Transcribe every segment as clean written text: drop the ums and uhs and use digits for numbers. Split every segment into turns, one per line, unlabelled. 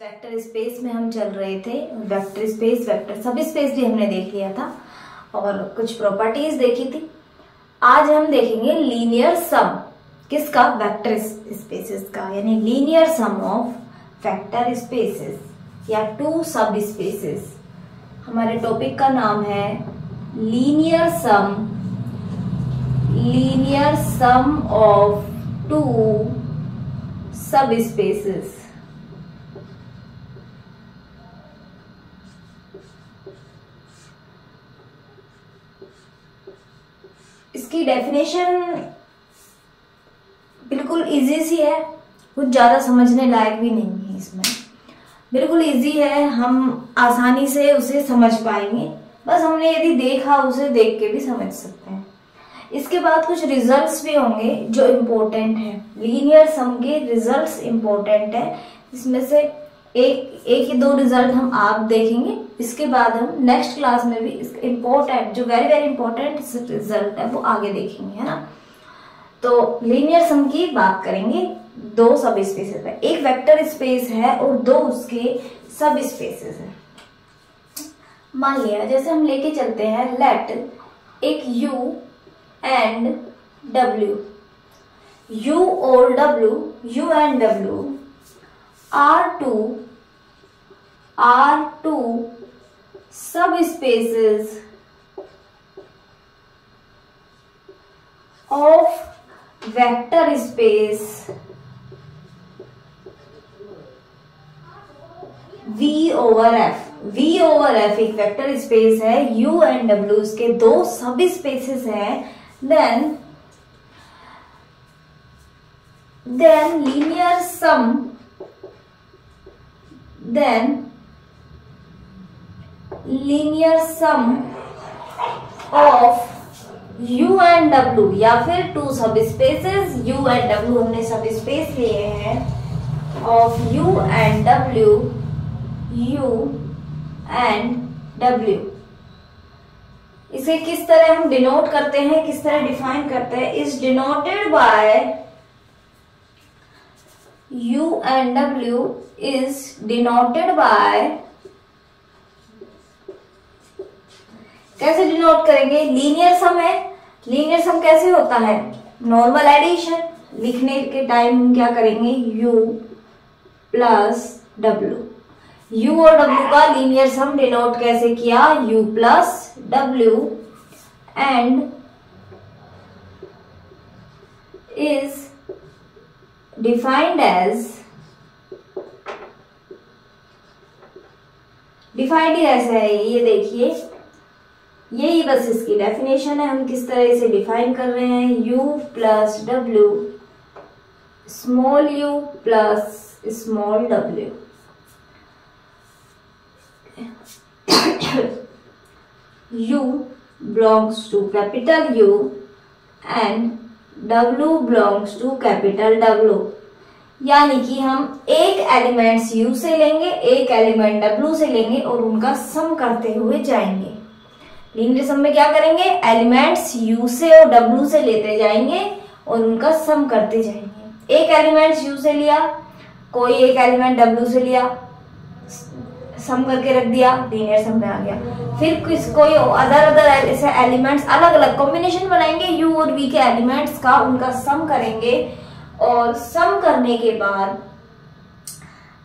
Vector space में हम चल रहे थे। वेक्टर स्पेस, वेक्टर सब स्पेस भी हमने देख लिया था और कुछ प्रॉपर्टीज देखी थी। आज हम देखेंगे लीनियर सम किसका, वेक्टर स्पेसेस का, यानी linear sum of vector spaces या टू सब स्पेसेस। हमारे टॉपिक का नाम है linear sum of two subspaces. इसकी डेफिनेशन बिल्कुल इजी सी है, कुछ ज्यादा समझने लायक भी नहीं है। इसमें बिल्कुल इजी है, हम आसानी से उसे समझ पाएंगे। बस हमने यदि देखा उसे देख के भी समझ सकते हैं। इसके बाद कुछ रिजल्ट्स भी होंगे जो इम्पोर्टेंट है। लीनियर सम के रिजल्ट्स इम्पोर्टेंट है। इसमें से एक या दो रिजल्ट हम आप देखेंगे। इसके बाद हम नेक्स्ट क्लास में भी इम्पोर्टेंट जो वेरी वेरी इंपॉर्टेंट रिजल्ट है वो आगे देखेंगे, है ना। तो लीनियर सम की बात करेंगे दो सब स्पेसेस है। एक वेक्टर स्पेस है और दो उसके सब स्पेसेस है। मान लिया जैसे हम लेके चलते हैं लेट एक U एंड W, U और W, U and W are two subspaces of vector space V over F। V over F एक वेक्टर स्पेस है, U एंड W उसके दो सब स्पेसेस हैं। then linear sum of U and W या फिर to सब स्पेसेस U and W, हमने सब स्पेस लिए हैं, of U and W, इसे किस तरह हम डिनोट करते हैं, किस तरह डिफाइन करते हैं, is denoted by U and W is denoted by, कैसे डिनोट करेंगे, लीनियर सम है। लीनियर सम कैसे होता है, नॉर्मल एडिशन। लिखने के टाइम हम क्या करेंगे, U प्लस W। U और W का लीनियर सम डिनोट कैसे किया, U plus W and is defined ऐसे है। ये देखिए, यही बस इसकी डेफिनेशन है। हम किस तरह इसे डिफाइन कर रहे हैं, U plus W, small u plus small w। U belongs to capital U and W belongs to capital W। यानी कि हम एक एलिमेंट्स U से लेंगे, एक एलिमेंट W से लेंगे और उनका सम करते हुए जाएंगे। लीनियर सम में क्या करेंगे, एलिमेंट्स U से और W से लेते जाएंगे और उनका सम करते जाएंगे। एक एलिमेंट्स U से लिया, कोई एक एलिमेंट W से लिया, सम करके रख दिया, लीनियर सम में आ गया। फिर कोई अदर ऐसे एलिमेंट्स अलग अलग कॉम्बिनेशन बनाएंगे U और V के एलिमेंट्स का, उनका सम करेंगे और सम करने के बाद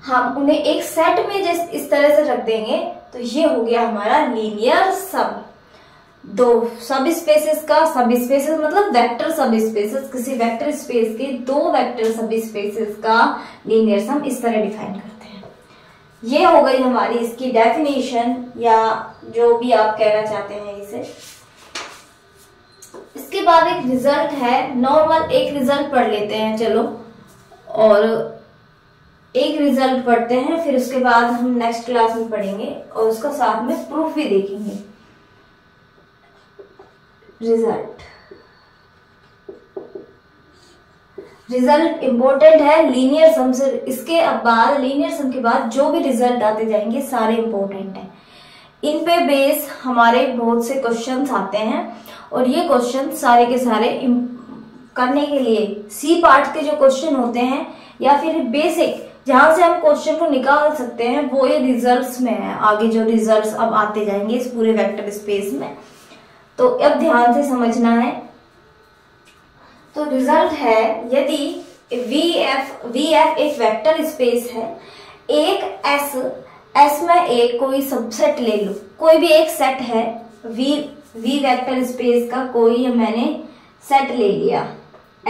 हम उन्हें एक सेट में इस तरह से रख देंगे। तो ये हो गया हमारा लीनियर सम। दो सब स्पेसेस का, सब स्पेसेस मतलब वेक्टर सब स्पेसेस, किसी वेक्टर स्पेस के दो वेक्टर सब स्पेसेस का लीनियर सम इस तरह डिफाइन करते हैं। ये हो गई हमारी इसकी डेफिनेशन या जो भी आप कहना चाहते हैं इसे। इसके बाद एक रिजल्ट है, नॉर्मल एक रिजल्ट पढ़ लेते हैं चलो, और एक रिजल्ट पढ़ते हैं, फिर उसके बाद हम नेक्स्ट क्लास में पढ़ेंगे और उसका साथ में प्रूफ भी देखेंगे। रिजल्ट इंपॉर्टेंट है लीनियर सम से। इसके बाद लीनियर सम के बाद जो भी रिजल्ट आते जाएंगे सारे इंपॉर्टेंट हैं। इन पे बेस हमारे बहुत से क्वेश्चंस आते हैं और ये क्वेश्चन सारे के सारे करने के लिए सी पार्ट के जो क्वेश्चन होते हैं या फिर बेसिक जहां से हम क्वेश्चन को निकाल सकते हैं वो ये रिजल्ट्स में है। आगे जो रिजल्ट्स अब आते जाएंगे इस पूरे वेक्टर स्पेस में, तो अब ध्यान से समझना है। तो रिजल्ट है, यदि VF एक वेक्टर स्पेस है, एक S में एक कोई सबसेट ले लो, कोई भी एक सेट है V वेक्टर स्पेस का, कोई मैंने सेट ले लिया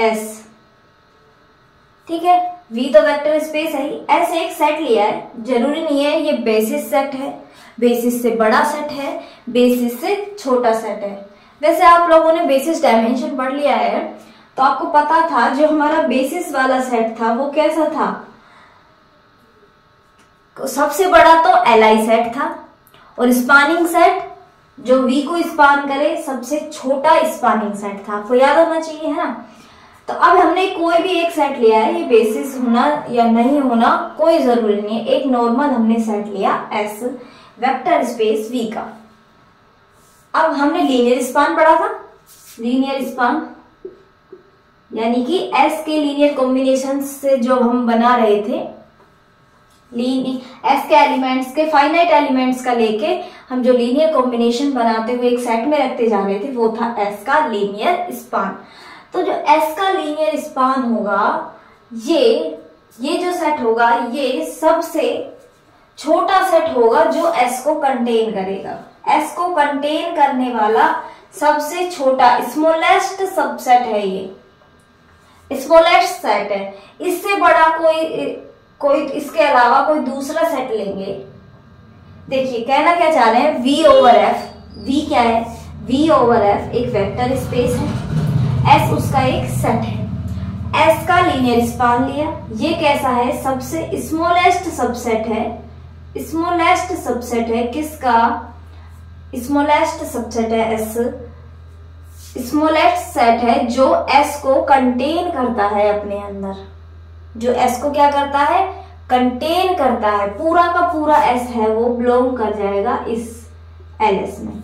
S, ठीक है। V तो वेक्टर स्पेस है ही, S एक सेट लिया है, जरूरी नहीं है ये बेसिस सेट है, बेसिस से बड़ा सेट है, बेसिस से छोटा सेट है। वैसे आप लोगों ने बेसिस डायमेंशन पढ़ लिया है तो आपको पता था जो हमारा बेसिस वाला सेट था वो कैसा था, सबसे बड़ा तो Li सेट था, और स्पानिंग सेट जो V को स्पान करे सबसे छोटा स्पानिंग सेट था, आपको याद होना चाहिए, है ना। तो अब हमने कोई भी एक सेट लिया है, ये बेसिस होना या नहीं होना कोई जरूरी नहीं है, एक नॉर्मल हमने सेट लिया S वेक्टर स्पेस V का। अब हमने लीनियर स्पान पढ़ा था, लीनियर स्पान यानी कि S के लीनियर कॉम्बिनेशन से जो हम बना रहे थे, S के एलिमेंट्स के फाइनाइट एलिमेंट्स का लेके हम जो लीनियर कॉम्बिनेशन बनाते हुए एक सेट में रखते जा रहे थे वो था S का लीनियर स्पान। तो जो S का लीनियर स्पान होगा, ये जो सेट होगा ये सबसे छोटा सेट होगा जो S को कंटेन करेगा। S को कंटेन करने वाला सबसे छोटा स्मॉलेस्ट सबसेट है, ये स्मॉलेस्ट सेट है। इससे बड़ा कोई इसके अलावा कोई दूसरा सेट लेंगे। देखिए कहना क्या चाह रहे हैं, V ओवर F, V क्या है, V ओवर F एक वेक्टर स्पेस है, S उसका एक सेट है, S का लीनियर स्पान लिया, ये कैसा है, सबसे स्मॉलेस्ट सबसेट है, स्मॉलेस्ट सबसेट है किसका, स्मॉलेस्ट सबसेट है S, स्मॉलेस्ट सेट है जो S को कंटेन करता है अपने अंदर, जो S को क्या करता है, कंटेन करता है, पूरा का पूरा S है वो बिलोंग कर जाएगा इस LS में।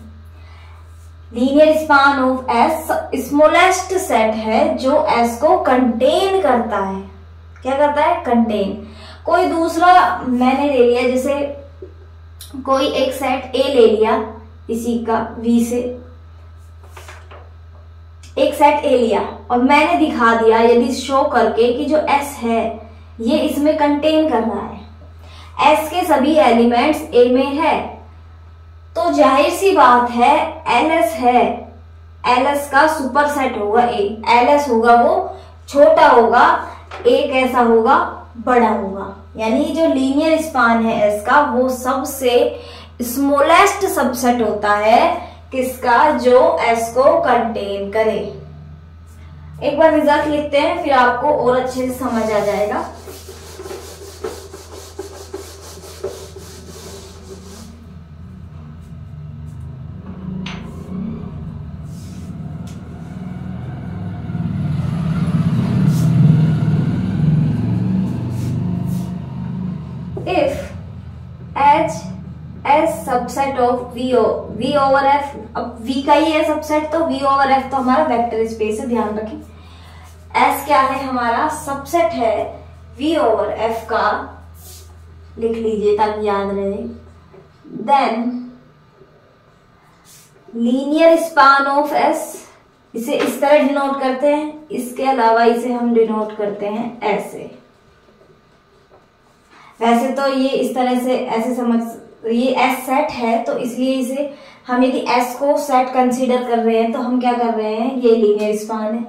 Linear span of S smallest set है जो S को कंटेन करता है, क्या करता है, कंटेन। कोई दूसरा मैंने ले लिया, जैसे कोई एक सेट A ले लिया, इसी का V से एक सेट A लिया और मैंने दिखा दिया यदि शो करके कि जो S है ये इसमें कंटेन कर रहा है, S के सभी एलिमेंट्स A में है, तो जाहिर सी बात है LS है, LS का सुपर सेट होगा A, LS होगा वो छोटा होगा, A कैसा होगा, बड़ा होगा। यानी जो लीनियर स्पान है S का वो सबसे स्मॉलेस्ट सबसेट होता है किसका, जो S को कंटेन करे। एक बार रिजल्ट लिखते हैं फिर आपको और अच्छे से समझ आ जाएगा। If H subset of V over F, अब V का ही है सबसेट तो V ओवर F तो हमारा वेक्टर स्पेस है, ध्यान रखें। S क्या है, हमारा सबसेट है V ओवर F का, लिख लीजिए ताकि याद रहे। Then linear span of S, इसे इस तरह डिनोट करते हैं, इसके अलावा इसे हम डिनोट करते हैं ऐसे। वैसे तो ये इस तरह से ऐसे समझ, ये S सेट है तो इसलिए इसे हम यदि S को सेट कंसीडर कर रहे हैं तो हम क्या कर रहे हैं, ये लीनियर स्पान है।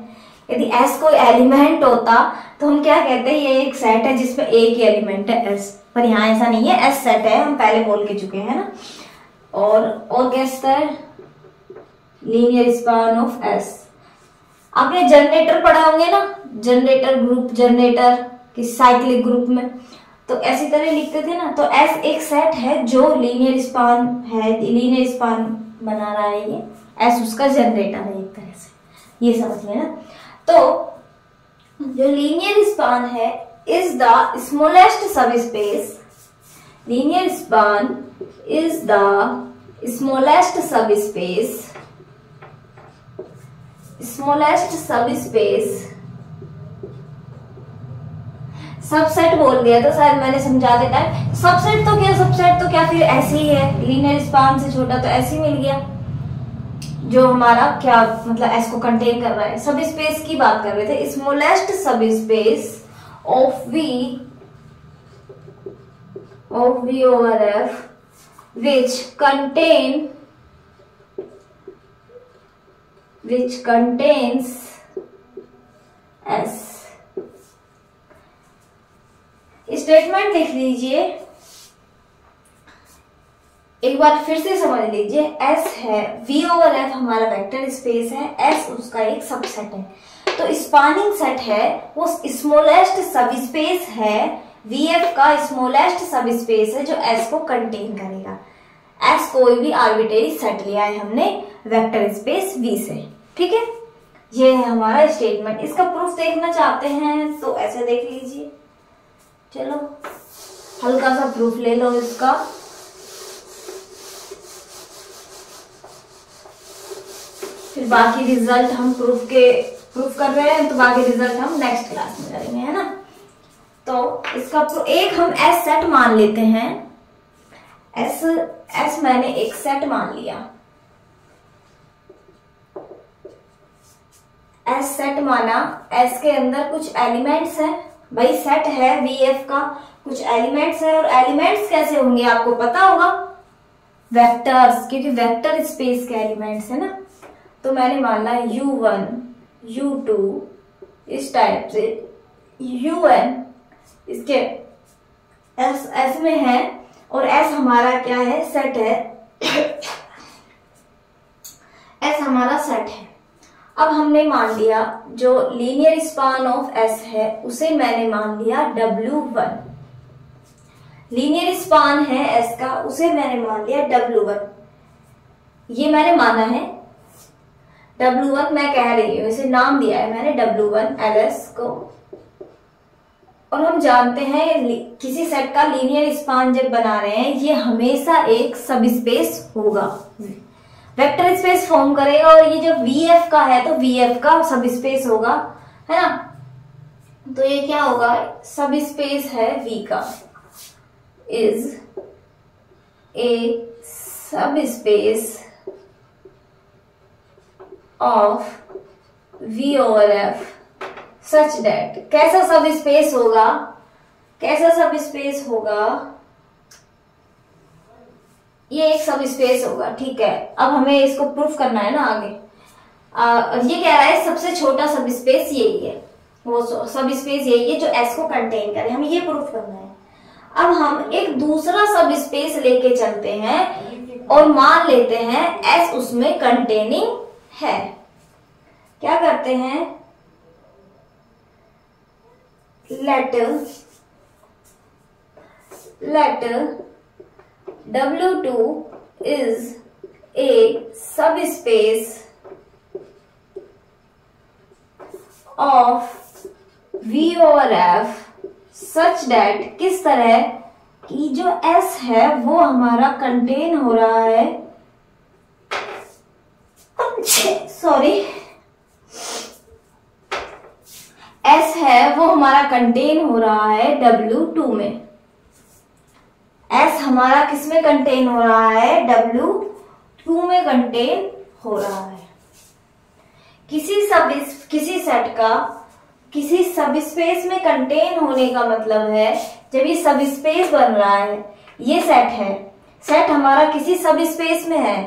यदि S कोई एलिमेंट होता तो हम क्या कहते हैं, ये एक सेट है जिसमें एक ही एलिमेंट है S, पर यहाँ ऐसा नहीं है, S सेट है, हम पहले बोल के चुके हैं ना। और कैसा है, लीनियर स्पान ऑफ S। आपने जनरेटर पढ़ा होंगे ना, जनरेटर ग्रुप, जनरेटर की साइक्लिक ग्रुप में तो ऐसी तरह लिखते थे ना। तो S एक सेट है जो लीनियर स्पान है, लीनियर स्पान बना रहा है, ये S उसका जनरेटर है एक तरह से, ये समझ लेना। तो जो लीनियर स्पान है इज द स्मॉलेस्ट सब space, linear span is the smallest सब स्पेस, स्मॉलेस्ट सब स्पेस सबसेट बोल दिया तो शायद मैंने समझा देता है। सबसेट तो क्या फिर ऐसे ही है, लीनियर स्पान से छोटा तो ऐसे ही मिल गया, जो हमारा क्या मतलब एस को कंटेन कर रहा है। सब स्पेस की बात कर रहे थे, smallest subspace of v over F which contains S। Statement लिख लीजिए, एक बार फिर से समझ लीजिए। S है, V over F हमारा वेक्टर स्पेस है, S उसका एक सबसेट है। तो स्पानिंग सेट है वो स्मॉलेस्ट सब स्पेस है, VF का स्मॉलेस्ट सब स्पेस है जो S को कंटेन करेगा। S कोई भी आर्बिट्रेरी सेट लिया है हमने वेक्टर स्पेस V से, ठीक है। ये है हमारा स्टेटमेंट। इसका प्रूफ देखना चाहते हैं तो ऐसे देख लीजिए। चलो हल्का सा प्रूफ ले लो इसका। फिर बाकी रिजल्ट हम प्रूफ कर रहे हैं तो बाकी रिजल्ट हम नेक्स्ट क्लास में करेंगे, है ना। तो इसका एक हम एस सेट मान लेते हैं। एस मैंने एक सेट मान लिया, एस सेट माना। एस के अंदर कुछ एलिमेंट्स हैं, भाई सेट है VF का, कुछ एलिमेंट्स है। और एलिमेंट्स कैसे होंगे आपको पता होगा, वेक्टर्स, क्योंकि वेक्टर स्पेस के एलिमेंट्स है ना। तो मैंने माना U1 U2 इस टाइप से, UN इसके S में है, और S हमारा क्या है, सेट है। S हमारा सेट है। अब हमने मान लिया जो लीनियर स्पान ऑफ S है उसे मैंने मान लिया W1। लीनियर स्पान है S का, उसे मैंने मान लिया W1। ये मैंने माना है W1, मैं कह रही हूं, इसे नाम दिया है मैंने W1 LS को। और हम जानते हैं किसी सेट का लीनियर स्पान जब बना रहे हैं ये हमेशा एक सब स्पेस होगा, वेक्टर स्पेस फॉर्म करेगा। और ये जो VF का है तो VF का सब स्पेस होगा, है ना। तो ये क्या होगा, सब स्पेस है V का, इज ए सब space of V over F such that. कैसा सब स्पेस होगा, कैसा सब स्पेस होगा, ये एक सब स्पेस होगा, ठीक है। अब हमें इसको प्रूफ करना है ना आगे। ये कह रहा है सबसे छोटा सब स्पेस यही है, वो सब स्पेस यही है जो S को कंटेन करे, हमें ये प्रूफ करना है। अब हम एक दूसरा सब स्पेस लेके चलते हैं और मान लेते हैं S उसमें कंटेनिंग है। क्या करते हैं, late W2 is a subspace of V over F such that किस तरह कि जो S है वो हमारा कंटेन हो रहा है, सॉरी, S है वो हमारा कंटेन हो रहा है W2 में। S हमारा किस में कंटेन हो रहा है, W2 में कंटेन हो रहा है। किसी सेट का किसी सब स्पेस में कंटेन होने का मतलब है जब ये सब स्पेस बन रहा है, ये सेट है, सेट हमारा किसी सब स्पेस में है,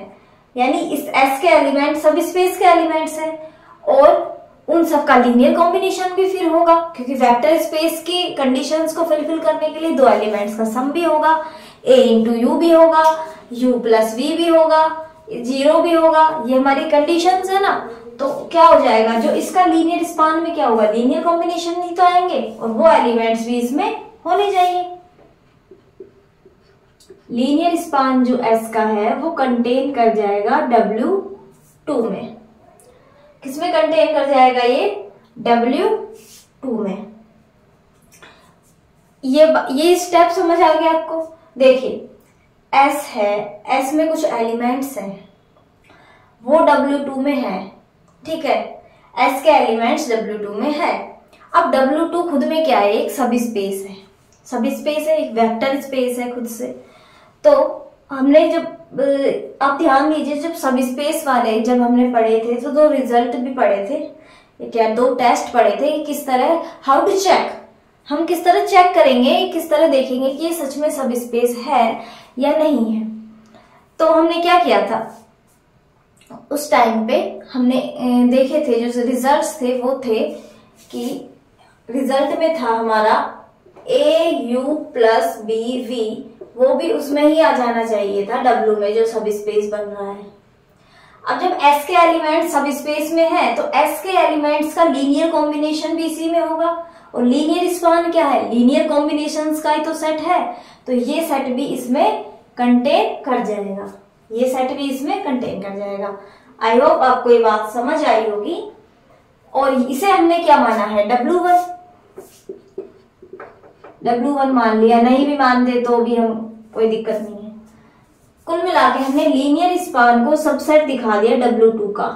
यानी इस S के एलिमेंट सब स्पेस के एलिमेंट्स हैं, और उन सबका लीनियर कॉम्बिनेशन भी फिर होगा, क्योंकि वेक्टर स्पेस की कंडीशंस को फुलफिल करने के लिए दो एलिमेंट्स का सम भी होगा, A इंटू यू भी होगा, U प्लस V भी होगा, 0 भी होगा, ये हमारी कंडीशंस है ना। तो क्या हो जाएगा, जो इसका लीनियर स्पान में क्या होगा, लीनियर कॉम्बिनेशन ही तो आएंगे, और वो एलिमेंट्स भी इसमें होने चाहिए। लीनियर स्पान जो S का है वो कंटेन कर जाएगा W2 में। किसमें कंटेन कर जाएगा, ये W2 में। ये स्टेप समझ आ गया आपको। देखिए S है, S में कुछ एलिमेंट्स हैं, वो W2 में है, ठीक है, S के एलिमेंट्स W2 में है। अब W2 खुद में क्या है, एक सब स्पेस है, सब स्पेस है, एक वेक्टर स्पेस है खुद से। तो हमने जब आप ध्यान दीजिए, जब सब स्पेस वाले जब हमने पढ़े थे तो दो रिजल्ट भी पढ़े थे, क्या दो टेस्ट पढ़े थे कि किस तरह, हाउ टू चेक, हम किस तरह चेक करेंगे, किस तरह देखेंगे कि ये सच में सब स्पेस है या नहीं है। तो हमने क्या किया था उस टाइम पे, हमने देखे थे जो रिजल्ट्स थे वो थे कि रिजल्ट में था हमारा AU प्लस BV, वो भी उसमें ही आ जाना चाहिए था W में जो सब स्पेस बन रहा है। अब जब S के एलिमेंट सब स्पेस में है तो S के एलिमेंट्स का लीनियर कॉम्बिनेशन भी इसी में होगा, और लीनियर स्पान क्या है, लीनियर कॉम्बिनेशंस का ही तो सेट है, तो ये सेट भी इसमें कंटेन कर जाएगा, ये सेट भी इसमें कंटेन कर जाएगा। आई होप आपको ये बात समझ आई होगी। और इसे हमने क्या माना है, W1 मान लिया, नहीं भी मानते तो भी हम कोई दिक्कत नहीं है। कुल मिला के हमने लीनियर स्पान को सबसेट दिखा दिया W2 का,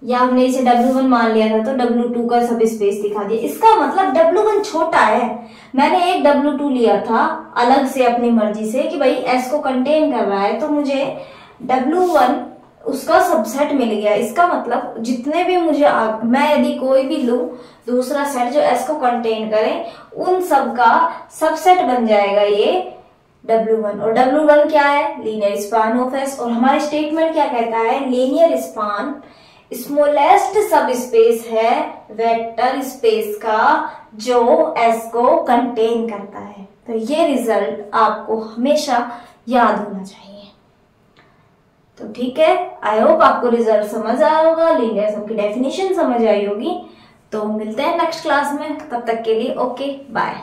या हमने इसे W1 मान लिया था तो W2 का सब स्पेस दिखा दिया। इसका मतलब W1 छोटा है, मैंने एक W2 लिया था अलग से अपनी मर्जी से कि भाई S को कंटेन कर रहा है, तो मुझे W1 उसका सबसेट मिल गया। इसका मतलब जितने भी मैं यदि कोई भी लूं दूसरा सेट जो S को कंटेन करे, उन सब का सबसेट बन जाएगा ये W1। और W1 क्या है, लीनियर स्पान ऑफ S। और हमारा स्टेटमेंट क्या कहता है, लीनियर स्पान स्मॉलेस्ट सब स्पेस है वेक्टर स्पेस का जो S को कंटेन करता है। तो ये रिजल्ट आपको हमेशा याद होना चाहिए। तो ठीक है, आई होप आपको रिजल्ट समझ आया होगा, लीनियर सम की डेफिनेशन समझ आई होगी। तो मिलते हैं नेक्स्ट क्लास में, तब तक के लिए ओके बाय।